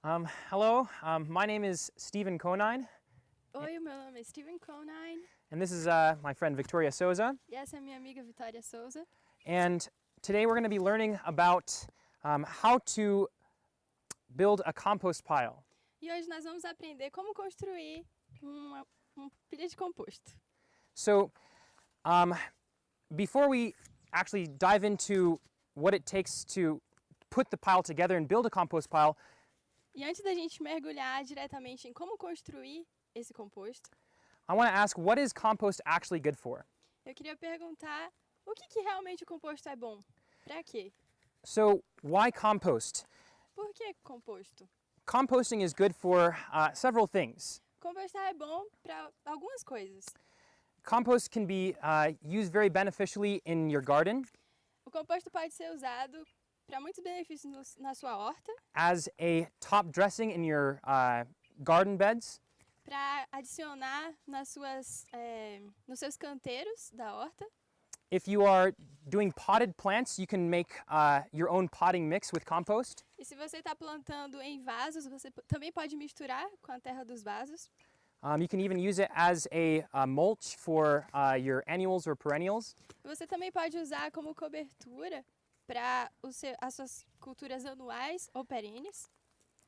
Hello, my name is Stephen Conine. Oi, meu nome é Stephen Conine. And this is my friend Victoria Souza. E essa é minha amiga Vitória Souza. And today we're going to be learning about how to build a compost pile. E hoje nós vamos aprender como construir pilha de composto. So, before we actually dive into what it takes to put the pile together and build a compost pile, E antes da gente mergulhar diretamente em como construir esse composto, I want to ask, what is compost actually good for? eu queria perguntar o que realmente o composto é bom? Para quê? So, why compost? Por que composto? Composting is good for several things. Compostar é bom para algumas coisas. Compost can be used very beneficially in your garden O composto pode ser usado para muitos benefícios na sua horta, as a top dressing in your garden beds. para adicionar nos seus canteiros da horta. If you are doing potted plants, you can make your own potting mix with compost. E se você está plantando em vasos, você também pode misturar com a terra dos vasos. You can even use it as a mulch for your annuals or perennials. Você também pode usar como cobertura para as suas culturas anuais ou perenes.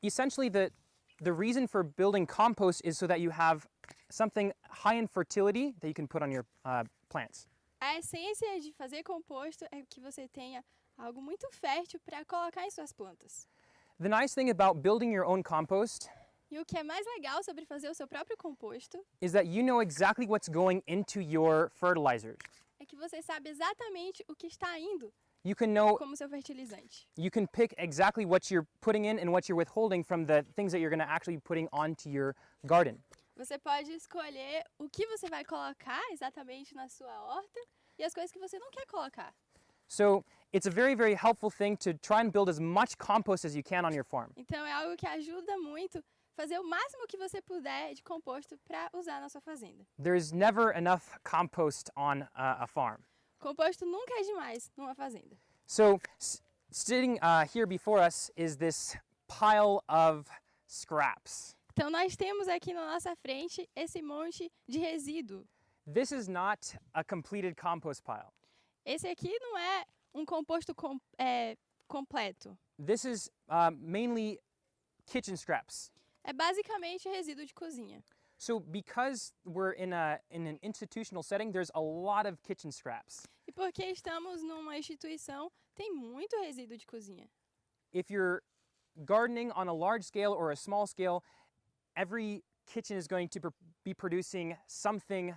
Essentially, the reason for building compost is so that you have something high in fertility that you can put on your plants. A essência de fazer composto é que você tenha algo muito fértil para colocar em suas plantas. The nice thing about building your own compost E o que é mais legal sobre fazer o seu próprio composto is that you know exactly what's going into your fertilizers. é que você sabe exatamente o que está indo You can know, como seu fertilizante. you can pick exactly what you're putting in and what you're withholding from the things that you're going to actually be putting onto your garden. Você pode escolher o que você vai colocar exatamente na sua horta e as coisas que você não quer colocar. So it's a very, very helpful thing to try and build as much compost as you can on your farm. Então é algo que ajuda muito fazer o máximo que você puder de composto para usar na sua fazenda. There's never enough compost on a farm. Composto nunca é demais numa fazenda. So sitting here before us is this pile of scraps. Então nós temos aqui na nossa frente esse monte de resíduo. This is not a completed compost pile. Esse aqui não é um composto completo. This is mainly kitchen scraps. É basicamente resíduo de cozinha. So because we're in an institutional setting, there's a lot of kitchen scraps. E porque estamos numa instituição, tem muito resíduo de cozinha. If you're gardening on a large scale or a small scale, every kitchen is going to be producing something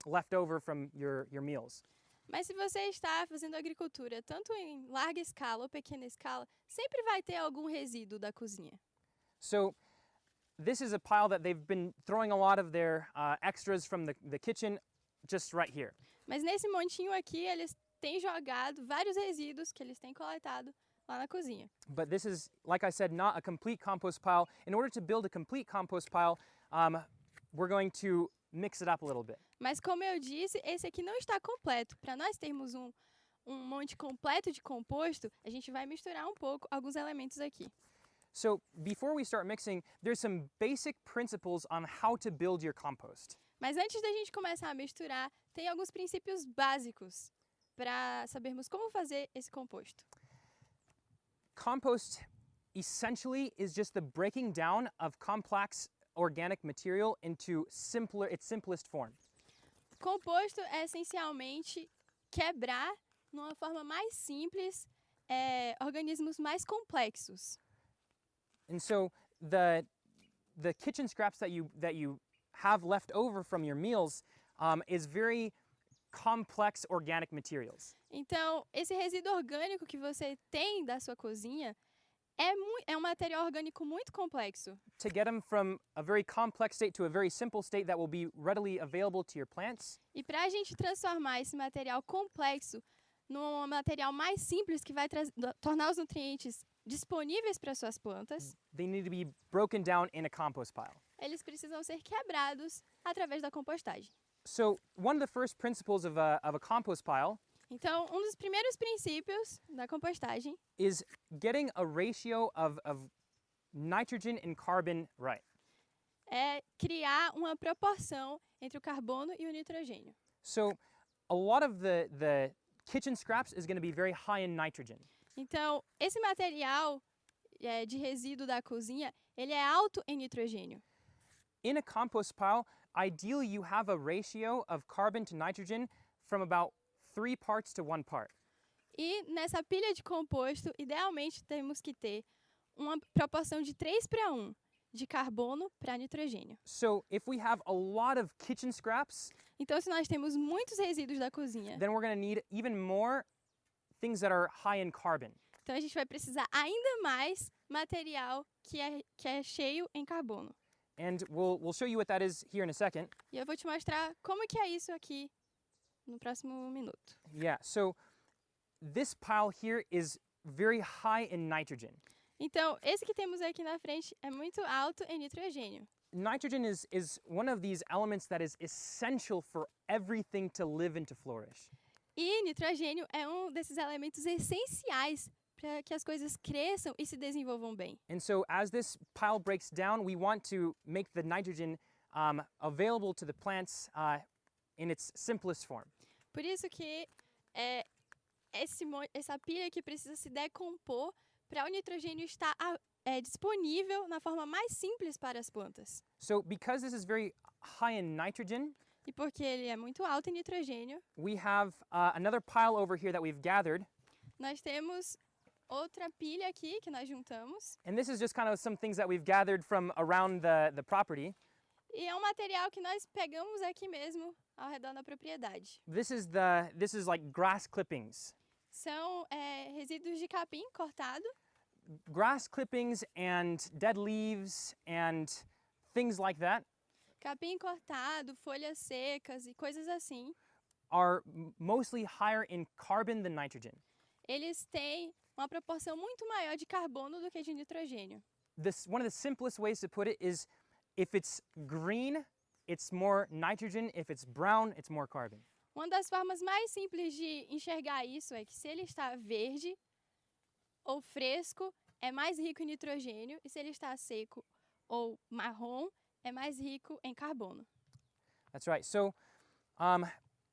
left over from your meals. Mas se você está fazendo agricultura, tanto em larga escala ou pequena escala, sempre vai ter algum resíduo da cozinha. So this is a pile that they've been throwing a lot of their extras from the kitchen just right here. Mas nesse montinho aqui, eles têm jogado vários resíduos que eles têm coletado lá na cozinha. But this is, like I said, not a complete compost pile. In order to build a complete compost pile, we're going to mix it up a little bit. Mas como eu disse, esse aqui não está completo. Para nós termos um monte completo de composto, a gente vai misturar um pouco alguns elementos aqui. So before we start mixing, there's some basic principles on how to build your compost. Mas antes da gente começar a misturar, tem alguns princípios básicos para sabermos como fazer esse composto. Compost essentially is just the breaking down of complex organic material into its simplest form. Composto é essencialmente quebrar, numa forma mais simples, organismos mais complexos. And so the kitchen scraps that you have left over from your meals is very complex organic materials. Então, esse resíduo orgânico que você tem da sua cozinha é um material orgânico muito complexo. To get them from a very complex state to a very simple state that will be readily available to your plants, E para a gente transformar esse material complexo num material mais simples que vai tornar os nutrientes disponíveis para suas plantas, they need to be broken down in a compost pile. eles precisam ser quebrados através da compostagem. So one of the first principles of a compost pile Então, um dos primeiros princípios da compostagem is getting a ratio of nitrogen and carbon right. É criar uma proporção entre o carbono e o nitrogênio. So a lot of the kitchen scraps is going to be very high in nitrogen. Então, esse material de resíduo da cozinha, ele é alto em nitrogênio. In a compost pile, ideally you have a ratio of carbon to nitrogen from about 3 parts to 1 part. E nessa pilha de composto, idealmente temos que ter uma proporção de 3:1 de carbono para nitrogênio. So if we have a lot of kitchen scraps, Então, se nós temos muitos resíduos da cozinha, then we're going to need even more things that are high in carbon. então a gente vai precisar ainda mais material que é cheio em carbono. And we'll show you what that is here in a second. E eu vou te mostrar como que é isso aqui no próximo minuto. Yeah, so this pile here is very high in nitrogen. Então, esse que temos aqui na frente é muito alto em nitrogênio. Nitrogen is one of these elements that is essential for everything to live and to flourish. E nitrogênio é um desses elementos essenciais para que as coisas cresçam e se desenvolvam bem. And so as this pile breaks down, we want to make the nitrogen available to the plants in its simplest form. Por isso que essa pilha aqui precisa se decompor para o nitrogênio estar disponível na forma mais simples para as plantas. So because this is very high in nitrogen, E porque ele é muito alto em nitrogênio, we have another pile over here that we've gathered. nós temos outra pilha aqui que nós juntamos. And this is just kind of some things that we've gathered from around the property. E é um material que nós pegamos aqui mesmo, ao redor da propriedade. This is like grass clippings. São resíduos de capim cortado, Grass clippings and dead leaves and things like that capim cortado, folhas secas e coisas assim. are mostly higher in carbon than nitrogen. Eles têm uma proporção muito maior de carbono do que de nitrogênio. One of the simplest ways to put it is if it's green, it's more nitrogen. If it's brown, it's more carbon. Uma das formas mais simples de enxergar isso é que se ele está verde ou fresco, é mais rico em nitrogênio, e se ele está seco ou marrom, é mais rico em carbono. That's right. So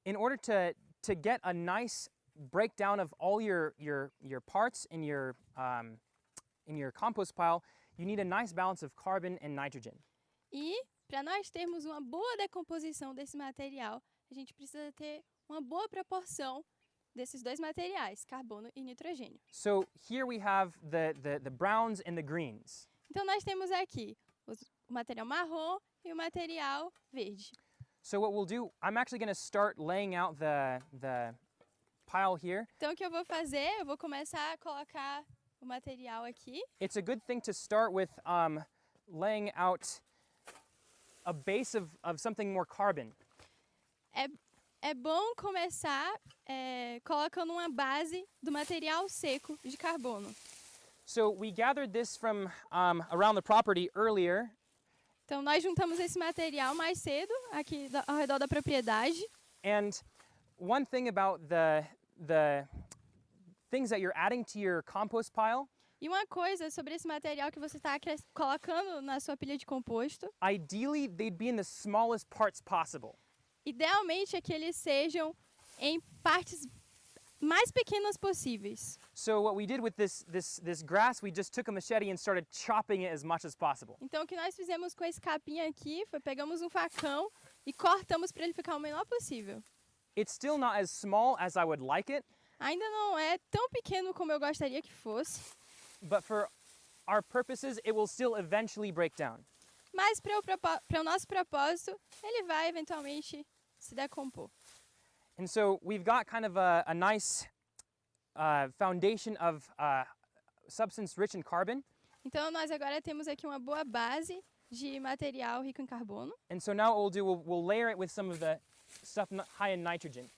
in order to get a nice breakdown of all your parts in your compost pile, you need a nice balance of carbon and nitrogen. E para nós termos uma boa decomposição desse material, a gente precisa ter uma boa proporção desses dois materiais, carbono e nitrogênio. So here we have the browns and the greens. Então nós temos aqui o material marrom e o material verde. So what we'll do, I'm actually going to start laying out the pile here. Então o que eu vou fazer? Eu vou começar a colocar o material aqui. It's a good thing to start with laying out a base of something more carbon. É bom começar colocando uma base do material seco de carbono. So we gathered this from around the property earlier. Então nós juntamos esse material mais cedo aqui ao redor da propriedade. And one thing about the things that you're adding to your compost pile, E uma coisa sobre esse material que você está colocando na sua pilha de composto, ideally they'd be in the smallest parts possible. idealmente é que eles sejam em partes mais pequenas possíveis. So what we did with this grass, we just took a machete and started chopping it as much as possible. Então o que nós fizemos com esse capim aqui foi pegamos um facão e cortamos para ele ficar o menor possível. It's still not as small as I would like it, Ainda não é tão pequeno como eu gostaria que fosse, but for our purposes, it will still eventually break down. mas para o nosso propósito, ele vai eventualmente se decompor. And so we've got kind of a nice foundation of substance rich in carbon. Então nós agora temos aqui uma boa base de material rico em carbono. And so now what we'll do, we'll layer it with some of the stuff high in nitrogen.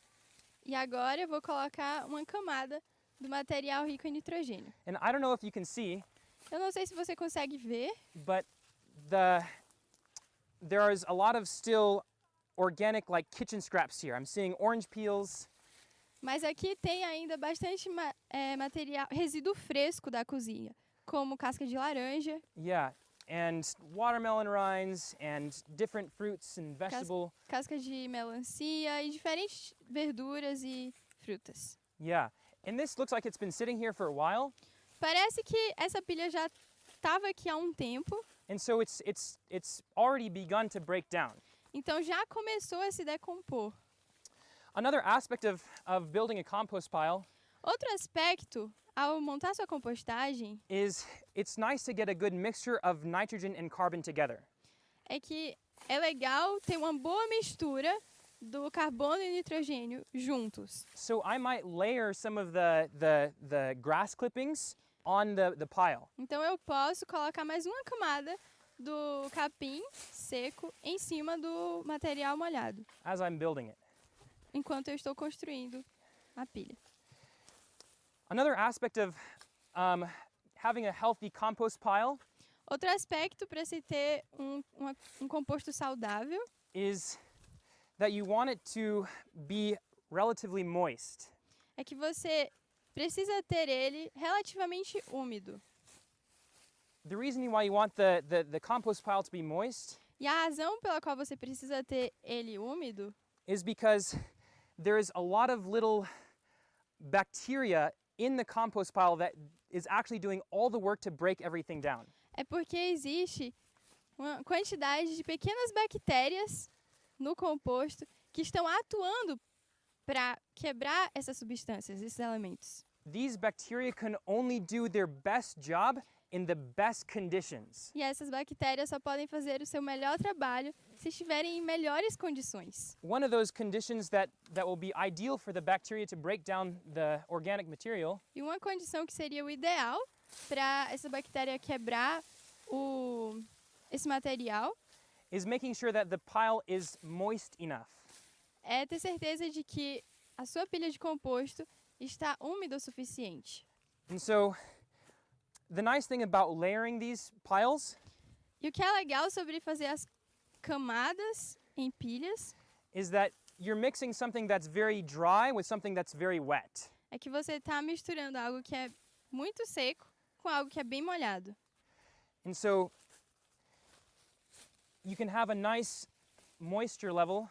E agora eu vou colocar uma camada do material rico em nitrogênio. And I don't know if you can see, Eu não sei se você consegue ver, but there is a lot of still organic like kitchen scraps here. I'm seeing orange peels. mas aqui tem ainda bastante material, resíduo fresco da cozinha. como casca de laranja, Yeah, and watermelon rinds and different fruits and vegetable. casca de melancia e diferentes verduras e frutas. Yeah, and this looks like it's been sitting here for a while, Parece que essa pilha já estava aqui há um tempo, and so it's already begun to break down. então já começou a se decompor. Another aspect of building a compost pile Outro aspecto, ao montar sua compostagem, is it's nice to get a good mixture of nitrogen and carbon together. é que é legal ter uma boa mistura do carbono e nitrogênio juntos. So I might layer some of the grass clippings on the pile. Então eu posso colocar mais uma camada do capim seco em cima do material molhado, As I'm building it. enquanto eu estou construindo a pilha. Another aspect of having a healthy compost pile Outro aspecto para se ter um composto saudável is that you want it to be relatively moist. é que você precisa ter ele relativamente úmido. The reason why you want the compost pile to be moist E a razão pela qual você precisa ter ele úmido is because there's a lot of little bacteria in the compost pile that is actually doing all the work to break everything down. é porque existe uma quantidade de pequenas bactérias no composto que estão atuando para quebrar essas substâncias, esses elementos. These bacteria can only do their best job in the best conditions. E essas bactérias só podem fazer o seu melhor trabalho se estiverem em melhores condições. One of those conditions that will be ideal for the bacteria to break down the organic material E uma condição que seria o ideal para essa bactéria quebrar esse material is making sure that the pile is moist enough. é ter certeza de que a sua pilha de composto está úmida o suficiente. And so the nice thing about layering these piles E o que é legal sobre fazer as camadas em pilhas is that you're mixing something that's very dry with something that's very wet. é que você está misturando algo que é muito seco com algo que é bem molhado. And so you can have a nice moisture level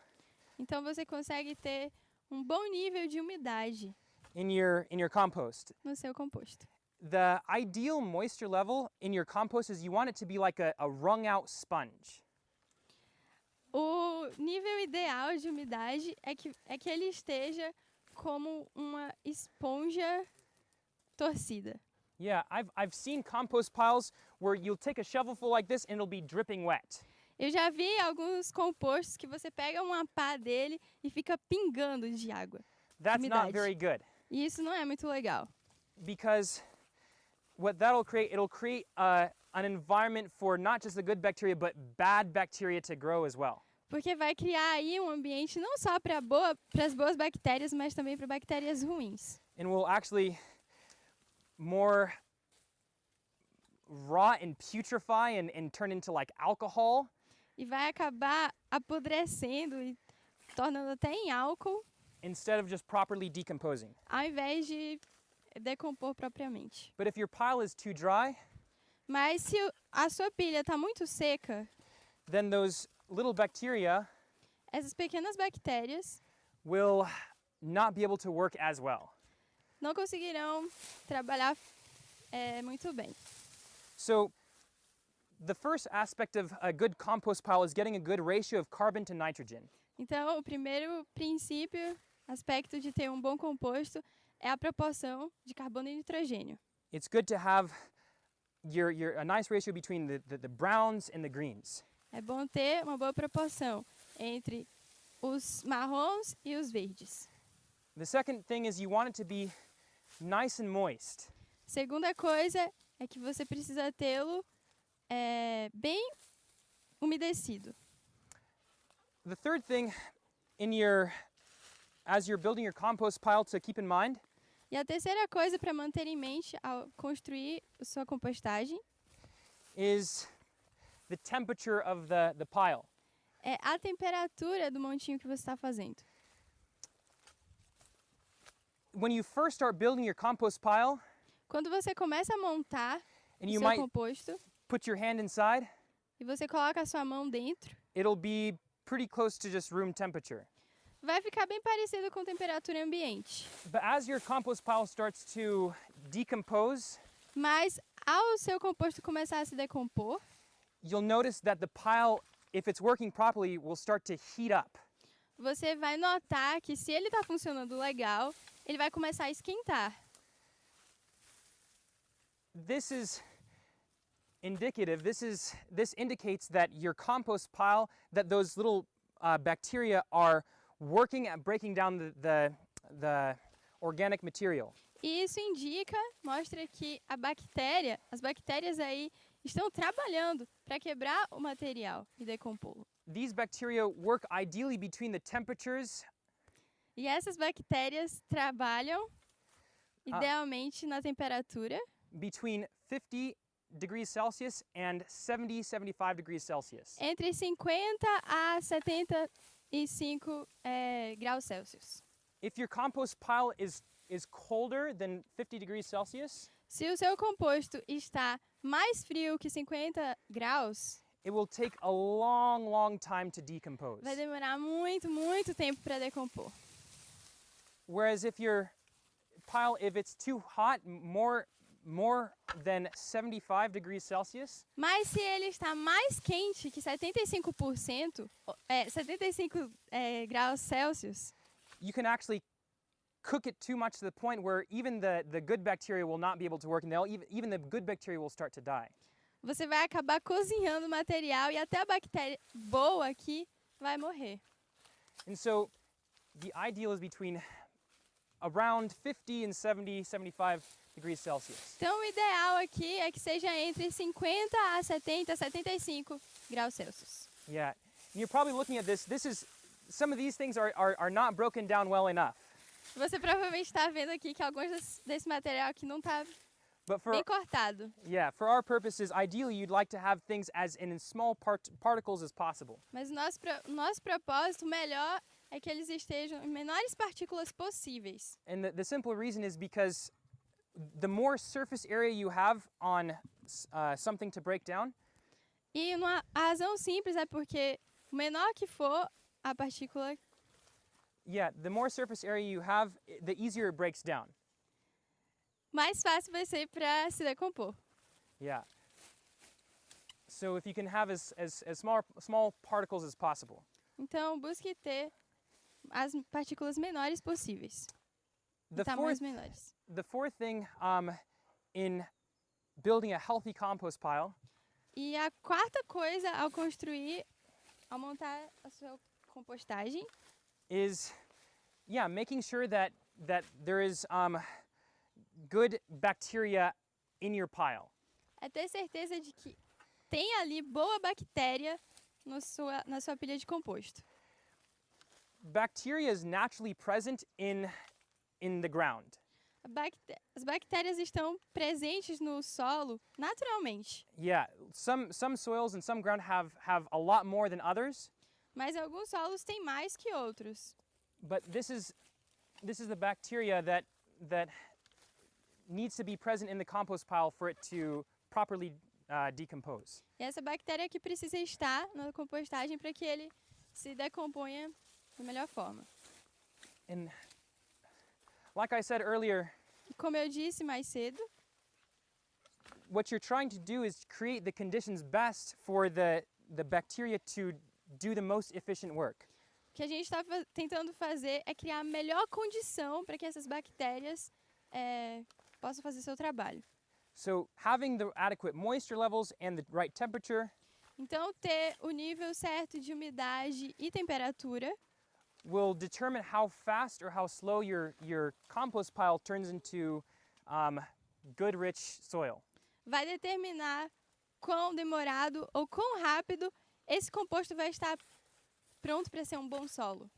Então você consegue ter um bom nível de umidade in your compost. no seu composto. The ideal moisture level in your compost is you want it to be like a wrung out sponge. O nível ideal de umidade é que ele esteja como uma esponja torcida. Yeah, I've seen compost piles where you'll take a shovelful like this and it'll be dripping wet. Eu já vi alguns compostos que você pega uma pá dele e fica pingando de água. That's not Umidade. very good E isso não é muito legal. because what it'll create an environment for not just the good bacteria but bad bacteria to grow as well. Porque vai criar aí um ambiente não só para as boas bactérias, mas também para bactérias ruins. And will actually more rot and putrefy and turn into like alcohol. E vai acabar apodrecendo e tornando até em álcool, Instead of just properly decomposing. ao invés de decompor propriamente. But if your pile is too dry, Mas se a sua pilha está muito seca, then those little bacteria essas pequenas bactérias will not be able to work as well. não conseguirão trabalhar muito bem. So the first aspect of a good compost pile is getting a good ratio of carbon to nitrogen. Então, o primeiro princípio, aspecto de ter um bom composto, é a proporção de carbono e nitrogênio. It's good to have a nice ratio between the browns and the greens. É bom ter uma boa proporção entre os marrons e os verdes. The second thing is you want it to be nice and moist. Segunda coisa é que você precisa tê-lo bem umedecido. The third thing as you're building your compost pile to keep in mind E a terceira coisa para manter em mente ao construir a sua compostagem is the temperature of the pile. é a temperatura do montinho que você está fazendo. When you first start building your compost pile, Quando você começa a montar, And o you seu might composto put your hand inside. e você coloca a sua mão dentro. It'll be pretty close to just room temperature. Vai ficar bem parecido com temperatura ambiente. But as your compost pile starts to decompose, Mas ao seu composto começar a se decompor, you'll notice that the pile, if it's working properly, will start to heat up. você vai notar que se ele está funcionando legal, ele vai começar a esquentar. This is indicative. This indicates that your compost pile, that those little bacteria are working at breaking down the organic material. E isso mostra que as bactérias aí estão trabalhando para quebrar o material e decompô-lo. These bacteria work ideally between the temperatures E essas bactérias trabalham idealmente na temperatura between 50 degrees Celsius and 75 degrees Celsius. entre 50 a 75 graus Celsius. If your compost pile is colder than 50 degrees Celsius, Se o seu composto está mais frio que 50 graus, it will take a long time to decompose. vai demorar muito tempo para decompor. Whereas if your pile, if it's too hot, more than 75 degrees Celsius, Mas se ele está mais quente que 75%, 75 graus Celsius, you can actually cook it too much to the point where even the good bacteria will not be able to work, and even the good bacteria will start to die. você vai acabar cozinhando o material e até a bactéria boa aqui vai morrer. And so the ideal is between around 50 and 75 degrees Celsius. Então o ideal aqui é que seja entre 50 a 70, 75 graus Celsius. Yeah. And you're probably looking at this. Some of these things are not broken down well enough. Você provavelmente está vendo aqui que alguns desse material aqui não está But bem cortado. for our purposes, ideally you'd like to have things as in small particles as possible. Mas o nosso propósito melhor é que eles estejam em menores partículas possíveis. And the simple reason is because the more surface area you have on something to break down, E a razão simples é porque o menor que for a partícula, the more surface area you have, the easier it breaks down. mais fácil vai ser para se decompor. Yeah. So if you can have as small particles as possible. Então, busque ter as partículas menores possíveis. The Tamanhos fourth, menores. the fourth thing in building a healthy compost pile E a quarta coisa ao montar a sua compostagem, is, making sure that there is good bacteria in your pile. é ter certeza de que tem ali boa bactéria na sua pilha de composto. Bacteria is naturally present in the ground. As bactérias estão presentes no solo naturalmente, Yeah, some soils and some ground have a lot more than others, mas alguns solos têm mais que outros. but this is the bacteria that needs to be present in the compost pile for it to properly decompose. E essa bactéria que precisa estar na compostagem para que ele se decomponha da melhor forma. And like I said earlier, E como eu disse mais cedo, what you're trying to do is create the conditions best for the bacteria to do the most efficient work. o que a gente está tentando fazer é criar a melhor condição para que essas bactérias possam fazer seu trabalho. So having the adequate moisture levels and the right temperature Então, ter o nível certo de umidade e temperatura will determine how fast or how slow your compost pile turns into good, rich soil. vai determinar quão demorado ou quão rápido esse composto vai estar pronto para ser um bom solo.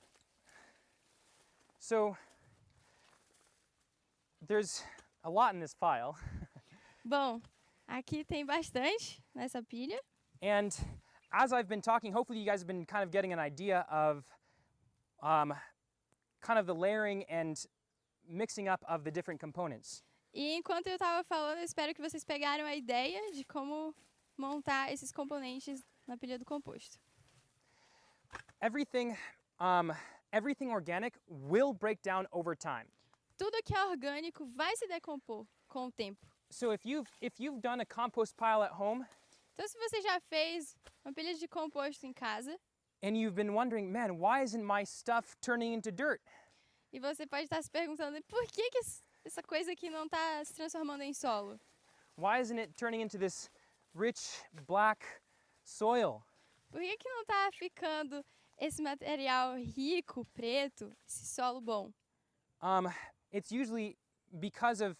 So there's a lot in this file, Bom, aqui tem bastante nessa pilha. and as I've been talking, hopefully you guys have been kind of getting an idea of kind of the layering and mixing up of the different components. E enquanto eu estava falando, eu espero que vocês pegaram a ideia de como montar esses componentes na pilha do composto. Everything organic will break down over time. Tudo que é orgânico vai se decompor com o tempo. So if you've done a compost pile at home, Então, se você já fez uma pilha de composto em casa, and you've been wondering, man, why isn't my stuff turning into dirt? e você pode estar se perguntando por que essa coisa aqui não está se transformando em solo? Why isn't it turning into this rich black soil? Por que não está ficando esse material rico, preto, esse solo bom? It's usually because of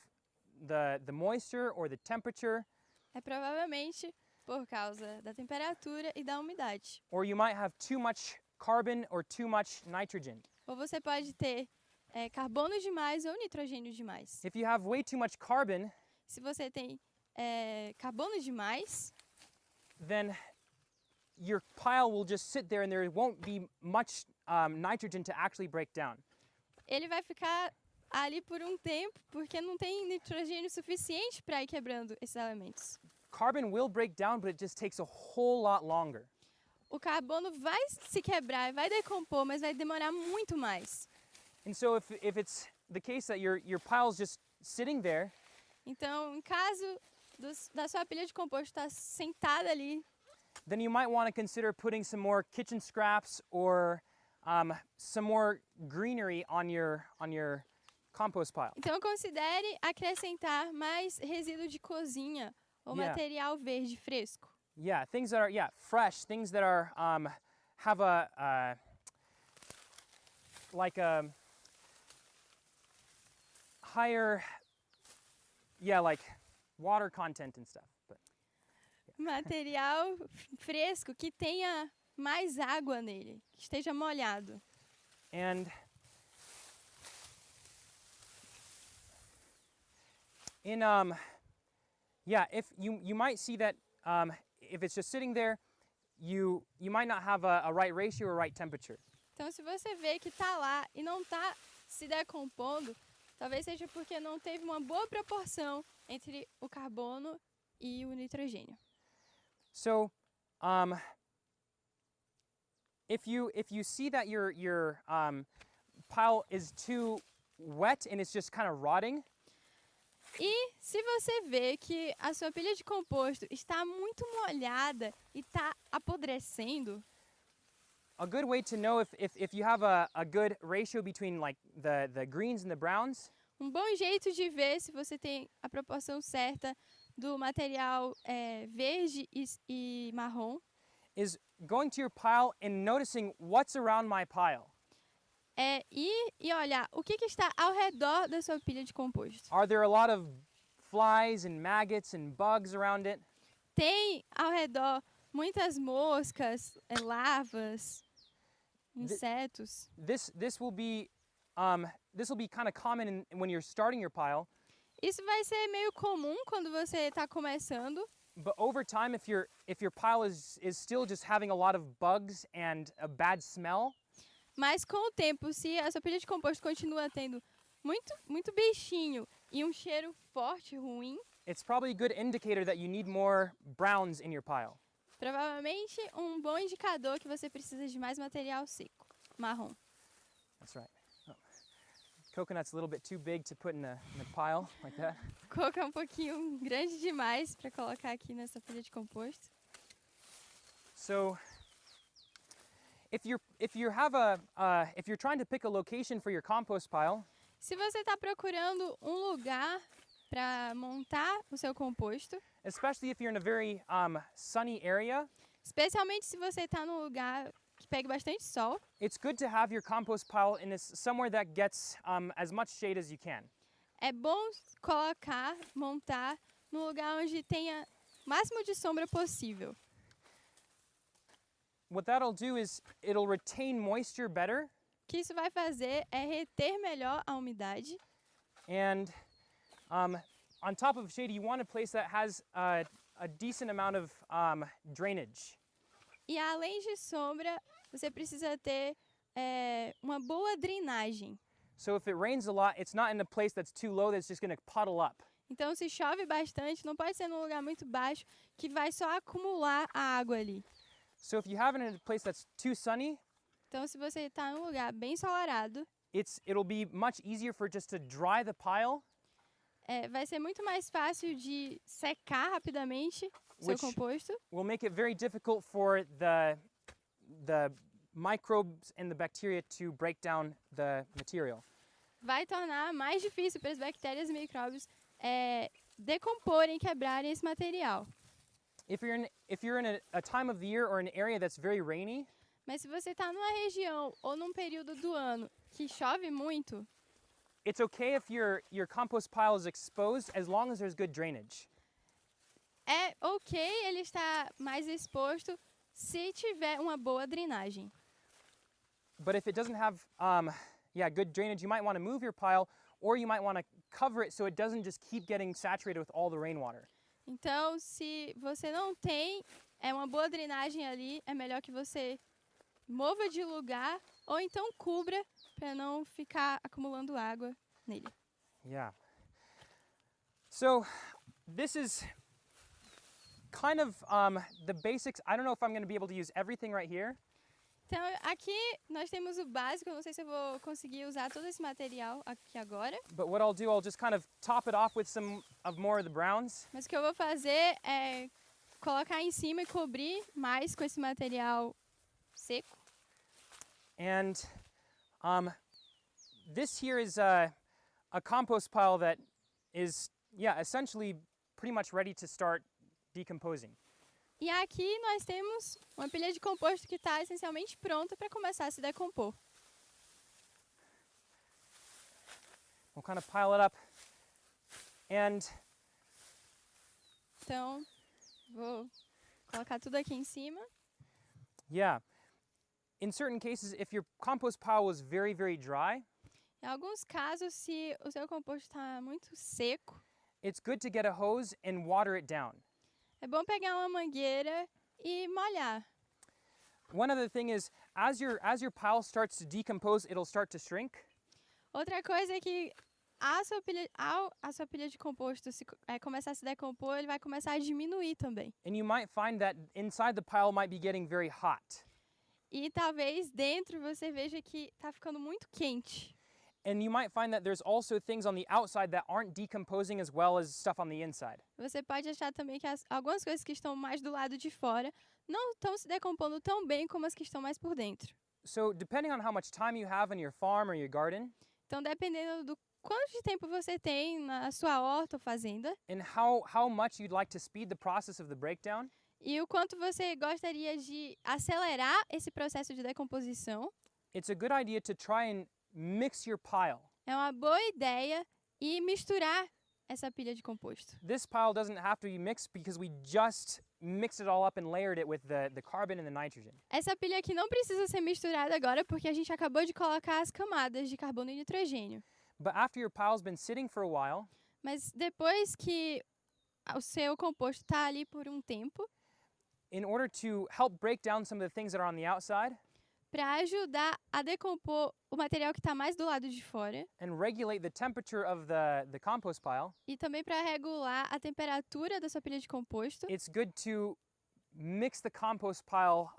the moisture or the temperature, É provavelmente por causa da temperatura e da umidade. or you might have too much carbon or too much nitrogen. Ou você pode ter carbono demais ou nitrogênio demais. If you have way too much carbon, Se você tem carbono demais, then your pile will just sit there and there won't be much nitrogen to actually break down. ele vai ficar ali por um tempo, porque não tem nitrogênio suficiente para ir quebrando esses elementos. Carbon will break down, but it just takes a whole lot longer. O carbono vai se quebrar, vai decompor, mas vai demorar muito mais. And so if it's the case that your pile's just sitting there, Então, em caso da sua pilha de composto estar sentada ali, then you might want to consider putting some more kitchen scraps or some more greenery on your compost pile. então considere acrescentar mais resíduo de cozinha ou Yeah. material verde fresco. Yeah, things that are fresh, things that are have a like a higher like water content and stuff. But Material fresco que tenha mais água nele, que esteja molhado. and in if you might see that if it's just sitting there, you might not have a right ratio or right temperature. Então, se você vê que está lá e não está se decompondo, talvez seja porque não teve uma boa proporção entre o carbono e o nitrogênio. So, if you see that your pile is too wet and it's just kind of rotting, E se você vê que a sua pilha de composto está muito molhada e está apodrecendo, a good way to know if you have a good ratio between like the greens and the browns um bom jeito de ver se você tem a proporção certa do material verde e marrom is going to your pile and noticing what's around my pile. é ir e olhar o que está ao redor da sua pilha de composto. Are there a lot of flies and maggots and bugs around it? Tem ao redor muitas moscas, larvas, insetos. This will be kind of common when you're starting your pile, Isso vai ser meio comum quando você está começando, but over time if your pile is still just having a lot of bugs and a bad smell, mas com o tempo, se a sua pilha de composto continua tendo muito bichinho e um cheiro forte, ruim, it's probably a good indicator that you need more browns in your pile. provavelmente um bom indicador que você precisa de mais material seco, marrom. That's right. Oh. Coconut's a little bit too big to put in a pile like that. Coco é um pouquinho grande demais para colocar aqui nessa pilha de composto. So if you're trying to pick a location for your compost pile, Se você está procurando um lugar para montar o seu composto, especially if you're in a very sunny area, especialmente se você está num lugar que pegue bastante sol, it's good to have your compost pile somewhere that gets as much shade as you can. é bom montar num lugar onde tenha o máximo de sombra possível. What that'll do is it'll retain moisture better, O que isso vai fazer é reter melhor a umidade. and on top of shade, you want a place that has a decent amount of drainage. E além de sombra, você precisa ter uma boa drenagem. So if it rains a lot, it's not in a place that's too low that's just going to puddle up. Então, se chove bastante, não pode ser num lugar muito baixo que vai só acumular a água ali. So if you have it in a place that's too sunny, Então, se você está num lugar bem ensolarado, it'll be much easier for just to dry the pile, vai ser muito mais fácil de secar rapidamente o seu Which- composto. will make it very difficult for the microbes and the bacteria to break down the material. Vai tornar mais difícil para as bactérias e micróbios decomporem, quebrarem esse material. If you're in a time of the year or an area that's very rainy, Mas se você está numa região ou num período do ano que chove muito, it's okay if your compost pile is exposed as long as there's good drainage. é ok ele estar mais exposto se tiver uma boa drenagem. But if it doesn't have good drainage, you might want to move your pile, or you might want to cover it so it doesn't just keep getting saturated with all the rainwater. Então, se você não tem uma boa drenagem ali, é melhor que você mova de lugar ou então cubra para não ficar acumulando água nele. Yeah. So this is kind of the basics. I don't know if I'm going to be able to use everything right here. Então, aqui nós temos o básico. Eu não sei se eu vou conseguir usar todo esse material aqui agora. But what I'll do, I'll just kind of top it off with some of more of the browns. Mas o que eu vou fazer é colocar em cima e cobrir mais com esse material seco. And this here is a compost pile that is, essentially pretty much ready to start decomposing. E aqui nós temos uma pilha de composto que está essencialmente pronta para começar a se decompor. We'll kind of pile it up. And Então, vou colocar tudo aqui em cima. yeah, in certain cases, if your compost pile was very, very dry, Em alguns casos, se o seu composto está muito seco, it's good to get a hose and water it down. é bom pegar uma mangueira e molhar. One other thing is, as your pile starts to decompose, it'll start to shrink. Outra coisa é que a sua pilha de composto começar a se decompor, ele vai começar a diminuir também. And you might find that inside the pile might be getting very hot. E talvez dentro você veja que está ficando muito quente. And you might find that there's also things on the outside that aren't decomposing as well as stuff on the inside. Você pode achar também que algumas coisas que estão mais do lado de fora não estão se decompondo tão bem como as que estão mais por dentro. So depending on how much time you have in your farm or your garden, Então, dependendo do quanto de tempo você tem na sua horta ou fazenda and how much you'd like to speed the process of the breakdown, e o quanto você gostaria de acelerar esse processo de decomposição, it's a good idea to try and mix your pile. é uma boa ideia ir misturar essa pilha de composto. This pile doesn't have to be mixed because we just mixed it all up and layered it with the carbon and the nitrogen. Essa pilha aqui não precisa ser misturada agora porque a gente acabou de colocar as camadas de carbono e nitrogênio. But after your pile's been sitting for a while, Mas depois que o seu composto está ali por um tempo, in order to help break down some of the things that are on the outside para ajudar a decompor o material que está mais do lado de fora and regulate the temperature of the compost pile, e também para regular a temperatura da sua pilha de composto, it's good to mix the compost pile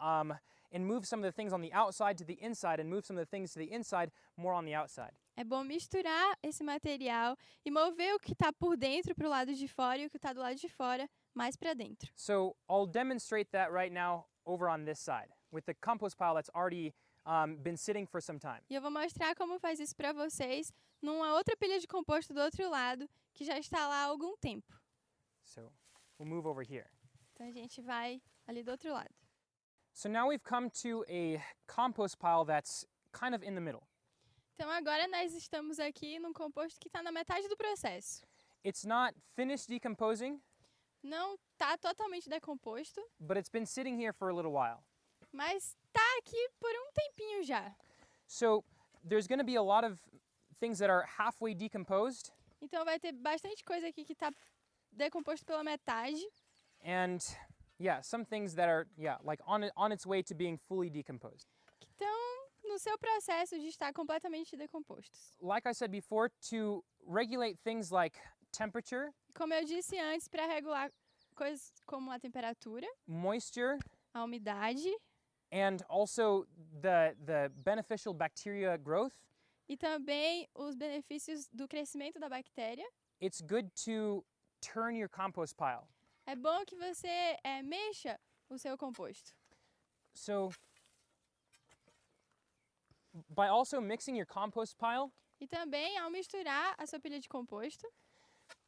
and move some of the things on the outside to the inside and move some of the things to the inside more on the outside. é bom misturar esse material e mover o que está por dentro para o lado de fora e o que está do lado de fora mais para dentro. So I'll demonstrate that right now over on this side with the compost pile that's already been sitting for some time. E eu vou mostrar como faz isso para vocês numa outra pilha de composto do outro lado que já está lá há algum tempo. So we'll move over here. Então a gente vai ali do outro lado. So now we've come to a compost pile that's kind of in the middle. Então agora nós estamos aqui num composto que está na metade do processo. It's not finished decomposing, Não está totalmente decomposto, but it's been sitting here for a little while. mas está aqui por um tempinho já. So there's going to be a lot of things that are halfway decomposed, Então vai ter bastante coisa aqui que está decomposto pela metade. and some things that are like on its way to being fully decomposed. Que estão no no seu processo de estar completamente decompostos. Like I said before, to regulate things like temperature, Como eu disse antes, para regular coisas como a temperatura, moisture, a umidade and also the beneficial bacteria growth, e também os benefícios do crescimento da bactéria, it's good to turn your compost pile. é bom que você mexa o seu composto. So by also mixing your compost pile, E também, ao misturar a sua pilha de composto,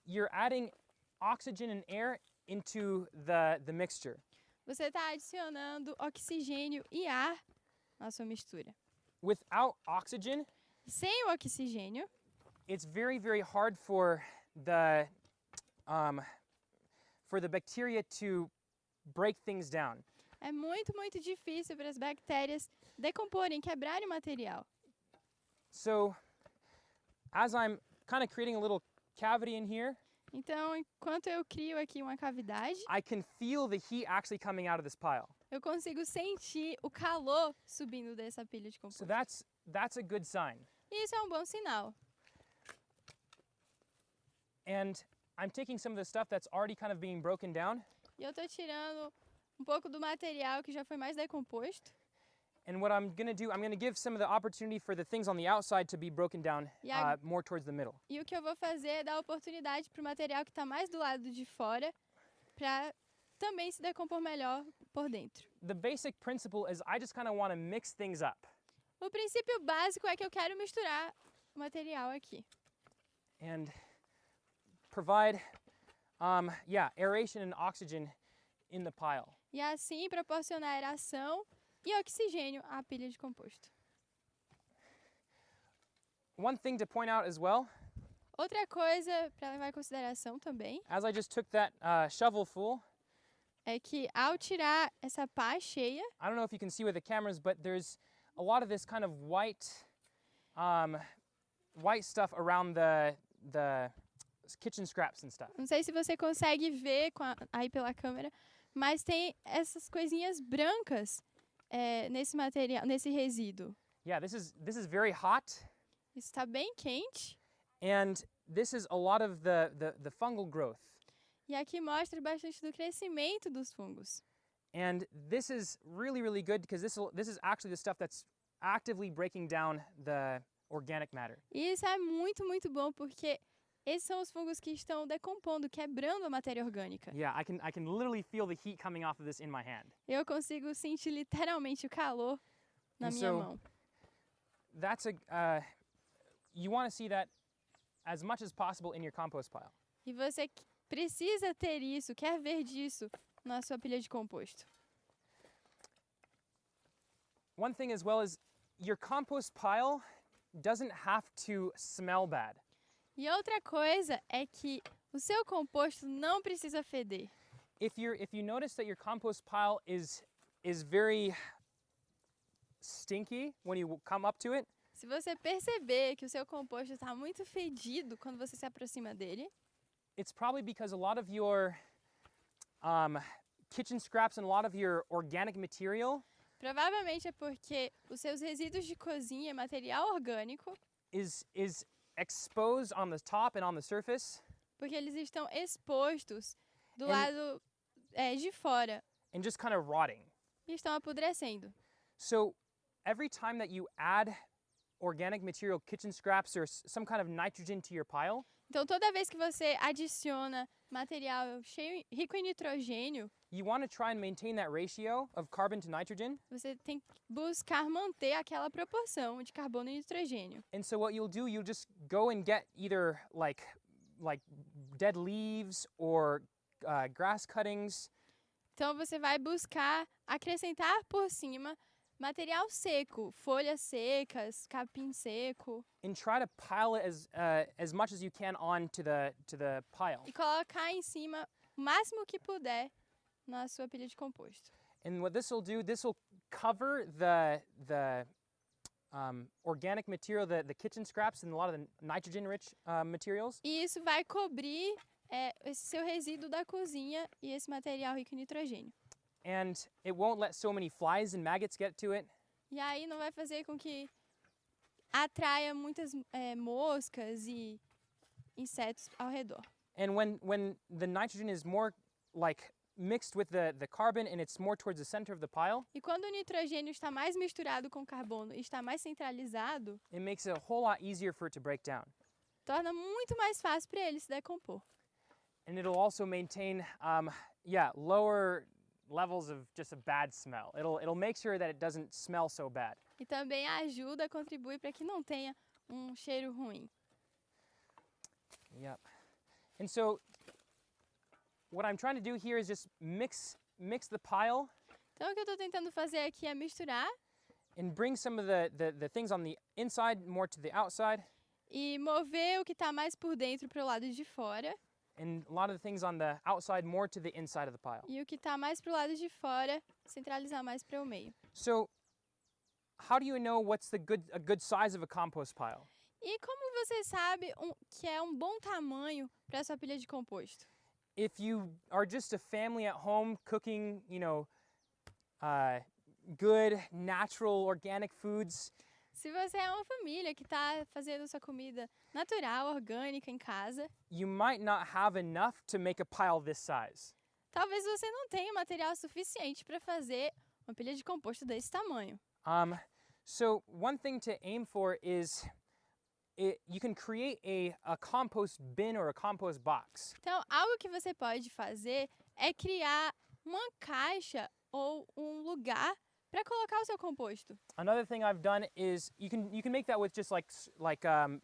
you're adding oxygen and air into the mixture. você está adicionando oxigênio e ar na sua mistura. Without oxygen, Sem o oxigênio, it's very, very hard for the bacteria to break things down. é muito, muito difícil para as bactérias decomporem, quebrarem o material. So as I'm kind of creating a little cavity in here, Então, enquanto eu crio aqui uma cavidade, I can feel the heat actually coming out of this pile. eu consigo sentir o calor subindo dessa pilha de So composto. that's a good sign. E isso é um bom sinal. And I'm taking some of the stuff that's already kind of being broken down, E eu estou tirando um pouco do material que já foi mais decomposto. and what I'm going to do, I'm going to give some of the opportunity for the things on the outside to be broken down Yeah. more towards the middle. E o que eu vou fazer é dar oportunidade para o material que está mais do lado de fora para também se decompor melhor por dentro. The basic principle is I just kind of want to mix things up. O princípio básico é que eu quero misturar o material aqui. And provide, aeration and oxygen in the pile. E assim proporcionar aeração e oxigênio à pilha de composto. One thing to point out as well, Outra coisa para levar em consideração também as I just took that shovel full, é que ao tirar essa pá cheia, I don't know if you can see with the cameras, but there's a lot of this kind of white stuff around the kitchen scraps and stuff. não sei se você consegue ver aí pela câmera, mas tem essas coisinhas brancas nesse material, nesse resíduo. Yeah, this is very hot, Isso está bem quente and this is a lot of the fungal growth. e aqui mostra bastante do crescimento dos fungos. And this is really, really good because this is actually the stuff that's actively breaking down the organic matter. E isso é muito, muito bom porque esses são os fungos que estão decompondo, quebrando a matéria orgânica. Yeah, I can literally feel the heat coming off of this in my hand. Eu consigo sentir literalmente o calor na And minha so- mão. That's you want to see that as much as possible in your compost pile. E você precisa ter isso, quer ver disso na sua pilha de composto. One thing as well is your compost pile doesn't have to smell bad. E outra coisa é que o seu composto não precisa feder. If you notice that your compost pile is very stinky when you come up to it, Se você perceber que o seu composto está muito fedido quando você se aproxima dele, it's probably because a lot of your kitchen scraps and a lot of your organic material provavelmente é porque os seus resíduos de cozinha, material orgânico, is exposed on the top and on the surface porque eles estão expostos do And- lado de fora and just kind of rotting. e estão apodrecendo. So every time that you add organic material, kitchen scraps, or some kind of nitrogen to your pile, Então, toda vez que você adiciona material rico em nitrogênio, you want to try and maintain that ratio of carbon to nitrogen. você tem que buscar manter aquela proporção de carbono e nitrogênio. And so what you'll do, you'll just go and get either like dead leaves or grass cuttings, Então, você vai buscar acrescentar por cima material seco, folhas secas, capim seco, and try to pile it as much as you can onto the pile. e colocar em cima o máximo que puder na sua pilha de composto. And what this will do, this will cover the organic material, the kitchen scraps, and a lot of the nitrogen-rich materials. E isso vai cobrir esse seu resíduo da cozinha e esse material rico em nitrogênio. And it won't let so many flies and maggots get to it. E aí não vai fazer com que atraia muitas moscas e insetos ao redor. And when the nitrogen is more like mixed with the carbon and it's more towards the center of the pile, E quando o nitrogênio está mais misturado com o carbono e está mais centralizado, it makes it a whole lot easier for it to break down. torna muito mais fácil para ele se decompor. And it'll also maintain, lower levels of just a bad smell. It'll make sure that it doesn't smell so bad. E também ajuda, contribui para que não tenha um cheiro ruim. Yep. And so what I'm trying to do here is just mix the pile Então o que eu estou tentando fazer aqui é misturar and bring some of the things on the inside more to the outside, e mover o que está mais por dentro para o lado de fora and a lot of the things on the outside more to the inside of the pile. e o que está mais para o lado de fora centralizar mais para o meio. So how do you know what's a good size of a compost pile? E como você sabe que é um bom tamanho para a sua pilha de composto? If you are just a family at home cooking, good, natural, organic foods, Se você é uma família que está fazendo sua comida natural, orgânica em casa, you might not have enough to make a pile this size. talvez você não tenha material suficiente para fazer uma pilha de composto desse tamanho. So one thing to aim for is you can create a compost bin or a compost box. Então, algo que você pode fazer é criar uma caixa ou um lugar para colocar o seu composto. Another thing I've done is you can make that with just like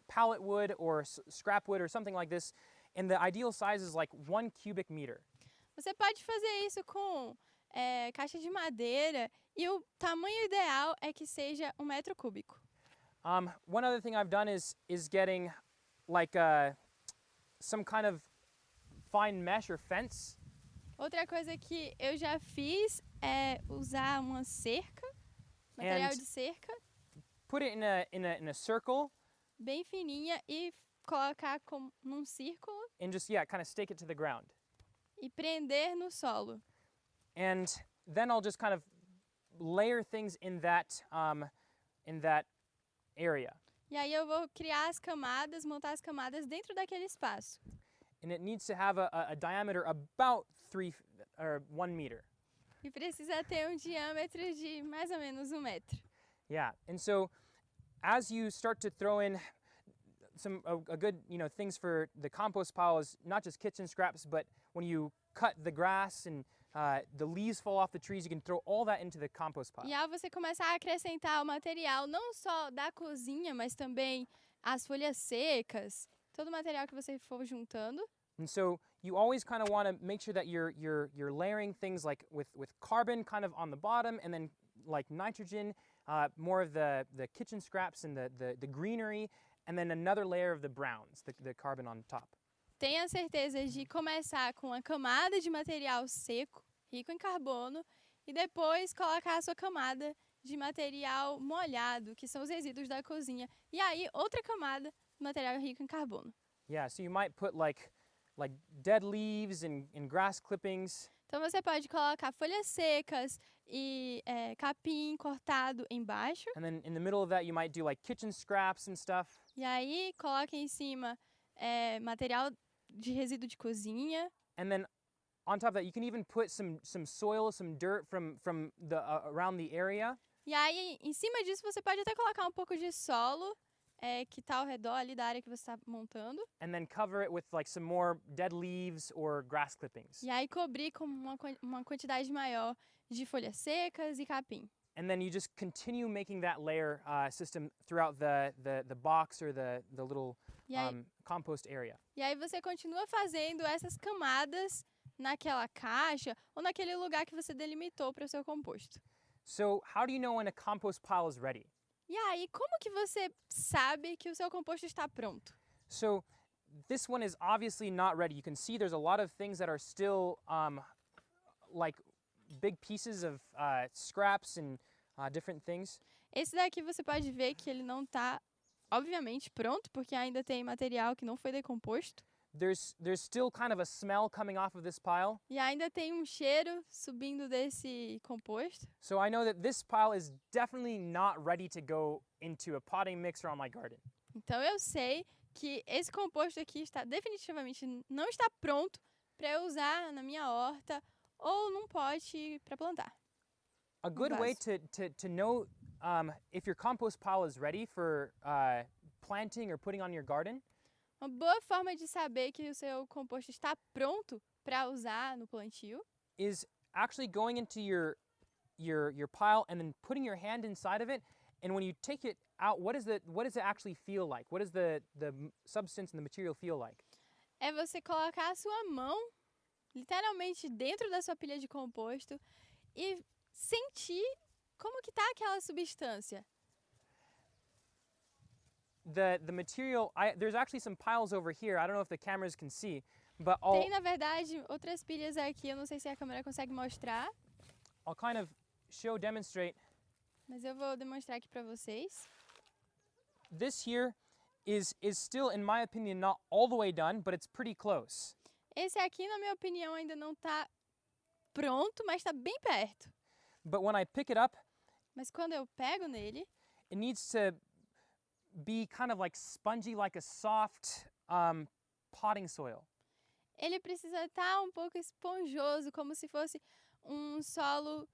pallet wood or scrap wood or something like this, and the ideal size is like 1 cubic meter. Você pode fazer isso com caixa de madeira e o tamanho ideal é que seja 1 metro cúbico. One other thing I've done is getting like some kind of fine mesh or fence. Outra coisa que eu já fiz é usar uma cerca, material de cerca, Put it in a circle bem fininha e colocar num círculo and just kind of stake it to the ground. e prender no solo. And then I'll just kind of layer things in that area. E aí eu vou criar as camadas, montar as camadas dentro daquele espaço. And it needs to have a diameter about 1 meter. E precisa ter um diâmetro de mais ou menos 1 metro. Yeah, and so as you start to throw in a good things for the compost pile is not just kitchen scraps, but when you cut the grass and the leaves fall off the trees, you can throw all that into the compost pile. E ao você começar a acrescentar o material não só da cozinha, mas também as folhas secas, todo o material que você for juntando. And so you always kind of want to make sure that you're layering things like with carbon kind of on the bottom, and then like nitrogen, more of the kitchen scraps and the greenery, and then another layer of the browns, the carbon on top. Tenha certeza de começar com uma camada de material seco, rico em carbono, e depois colocar a sua camada de material molhado, que são os resíduos da cozinha. E aí, outra camada de material rico em carbono. Yeah, so you might put like dead leaves and grass clippings. Então você pode colocar folhas secas e capim cortado embaixo. And then in the middle of that you might do like kitchen scraps and stuff. E aí coloque em cima material de resíduo de cozinha. And then on top of that you can even put some soil, some dirt from the around the area. E aí em cima disso você pode até colocar um pouco de solo que está ao redor ali da área que você está montando. And then cover it with like some more dead leaves or grass clippings. E aí cobrir com uma quantidade maior de folhas secas e capim. And then you just continue making that layer system throughout the box or the little compost area. E aí você continua fazendo essas camadas naquela caixa ou naquele lugar que você delimitou para o seu composto. So how do you know when a compost pile is ready? E aí, como que você sabe que o seu composto está pronto? So this one is obviously not ready. You can see there's a lot of things that are still like big pieces of scraps and different things. Esse daqui você pode ver que ele não está, obviamente, pronto, porque ainda tem material que não foi decomposto. there's still kind of a smell coming off of this pile. E ainda tem um cheiro subindo desse composto. So I know that this pile is definitely not ready to go into a potting mixer on my garden. Então eu sei que esse composto aqui está definitivamente não está pronto para eu usar na minha horta ou num pote para plantar. A good way to know if your compost pile is ready for planting or putting on your garden Uma boa forma de saber que o seu composto está pronto para usar no plantio is actually going into your pile and then putting your hand inside of it. And when you take it out, what does it actually feel like? What does the substance and the material feel like? é você colocar a sua mão literalmente dentro da sua pilha de composto e sentir como que tá aquela substância. The material, there's actually some piles over here. I don't know if the cameras can see, but Tem, na verdade, outras pilhas aqui, eu não sei se a câmera consegue mostrar, I'll kind of demonstrate. mas eu vou demonstrar aqui para vocês. This here is still, in my opinion, not all the way done, but it's pretty close. Esse aqui, na minha opinião, ainda não está pronto, mas está bem perto. But when I pick it up, Mas quando eu pego nele, it needs to be kind of like spongy, like a soft potting soil. ele precisa estar um pouco esponjoso, como se fosse um solo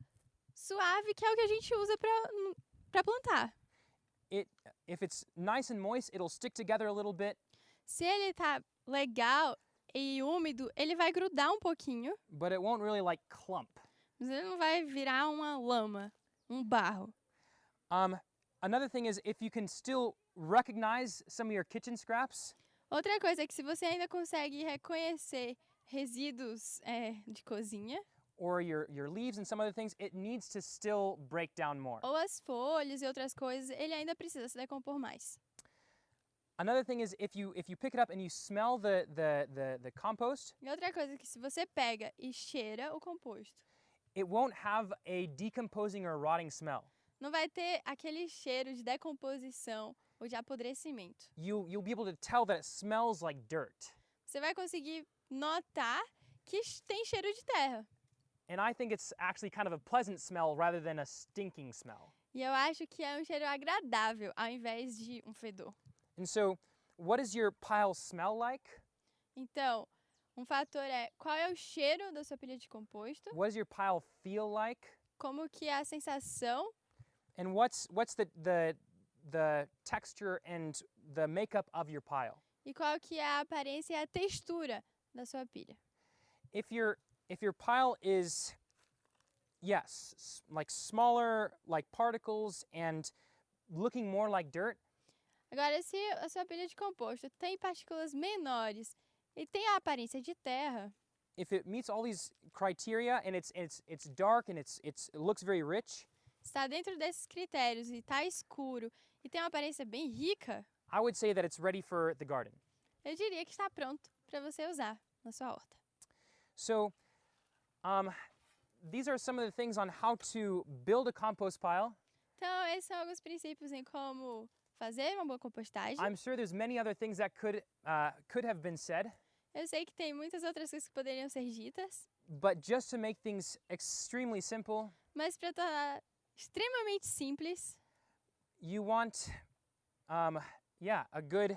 suave, que é o que a gente usa para plantar. If it's nice and moist, it'll stick together a little bit, Se ele tá legal e úmido, ele vai grudar um pouquinho, but it won't really like clump. mas ele não vai virar uma lama, um barro. Another thing is if you can still recognize some of your kitchen scraps, Outra coisa é que se você ainda consegue reconhecer resíduos de cozinha, or your leaves and some other things, it needs to still break down more. ou as folhas e outras coisas, ele ainda precisa se decompor mais. Another thing is if you pick it up and you smell the compost, E outra coisa é que se você pega e cheira o composto, it won't have a decomposing or rotting smell. não vai ter aquele cheiro de decomposição ou de apodrecimento. You'll be able to tell that it smells like dirt. Você vai conseguir notar que tem cheiro de terra. And I think it's actually kind of a pleasant smell rather than a stinking smell. E eu acho que é um cheiro agradável ao invés de um fedor. And so, what does your pile smell like? Então, um fator é qual é o cheiro da sua pilha de composto, What does your pile feel like? como que é a sensação And what's the texture and the makeup of your pile? e qual que é a aparência e a textura da sua pilha. If your pile is, yes, like smaller, like particles and looking more like dirt, Agora, se a sua pilha de composto tem partículas menores e tem a aparência de terra, if it meets all these criteria and it's dark and it looks very rich, está dentro desses critérios e está escuro e tem uma aparência bem rica, I would say that it's ready for the garden. eu diria que está pronto para você usar na sua horta. So, these are some of the things on how to build a compost pile. Então, esses são alguns princípios em como fazer uma boa compostagem. I'm sure there's many other things that could have been said, Eu sei que tem muitas outras coisas que poderiam ser ditas, but just to make things extremely simple, mas para tornar extremamente simples, you want, a good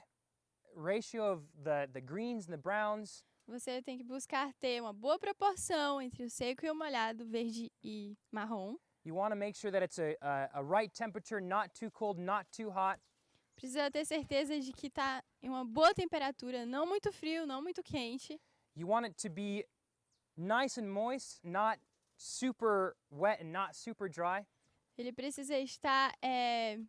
ratio of the greens and the browns. você tem que buscar ter uma boa proporção entre o seco e o molhado, verde e marrom. You want to make sure that it's a right temperature, not too cold, not too hot. Precisa ter certeza de que está em uma boa temperatura, não muito frio, não muito quente. You want it to be nice and moist, not super wet and not super dry. Ele precisa estar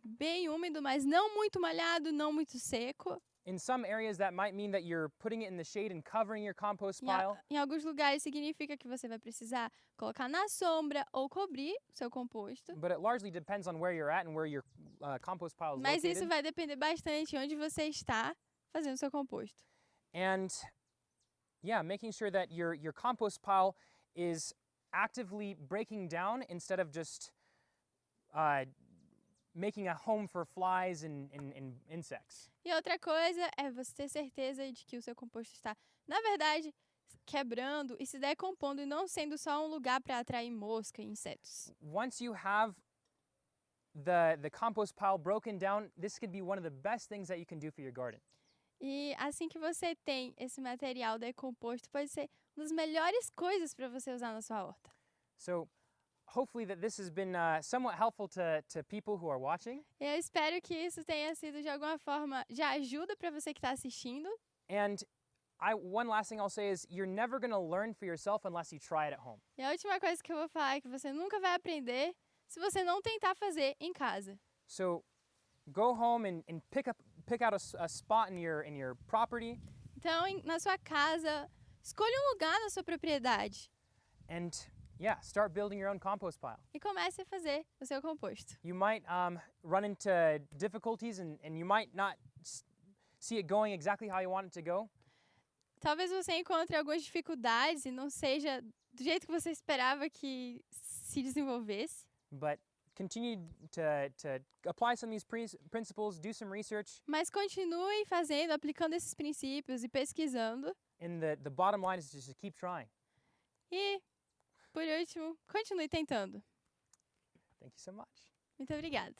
bem úmido, mas não muito molhado, não muito seco. In some areas, that might mean that you're putting it in the shade and covering your compost pile. Em alguns lugares significa que você vai precisar colocar na sombra ou cobrir o seu composto. But it largely depends on where you're at and where your compost pile is Mas isso located. vai depender bastante de onde você está fazendo o seu composto. And making sure that your compost pile is actively breaking down instead of just making a home for flies and insects. E outra coisa é você ter certeza de que o seu composto está, na verdade, quebrando e se decompondo e não sendo só um lugar para atrair mosca e insetos. Once you have the compost pile broken down, this could be one of the best things that you can do for your garden. E assim que você tem esse material decomposto, pode ser uma das melhores coisas para você usar na sua horta. So hopefully that this has been somewhat helpful to people who are watching. Eu espero que isso tenha sido de alguma forma de ajuda para você que está assistindo. And one last thing I'll say is you're never going to learn for yourself unless you try it at home. E a última coisa que eu vou falar é que você nunca vai aprender se você não tentar fazer em casa. So go home and pick out a spot in your property. Então, na sua casa, escolha um lugar na sua propriedade. And yeah, start building your own compost pile. E comece a fazer o seu composto. You might run into difficulties and you might not see it going exactly how you want it to go. Talvez você encontre algumas dificuldades e não seja do jeito que você esperava que se desenvolvesse. But continue to apply some of these principles, do some research. Mas continue fazendo, aplicando esses princípios e pesquisando. And the bottom line is just to keep trying. E, por último, continue tentando. Thank you so much. Muito obrigada.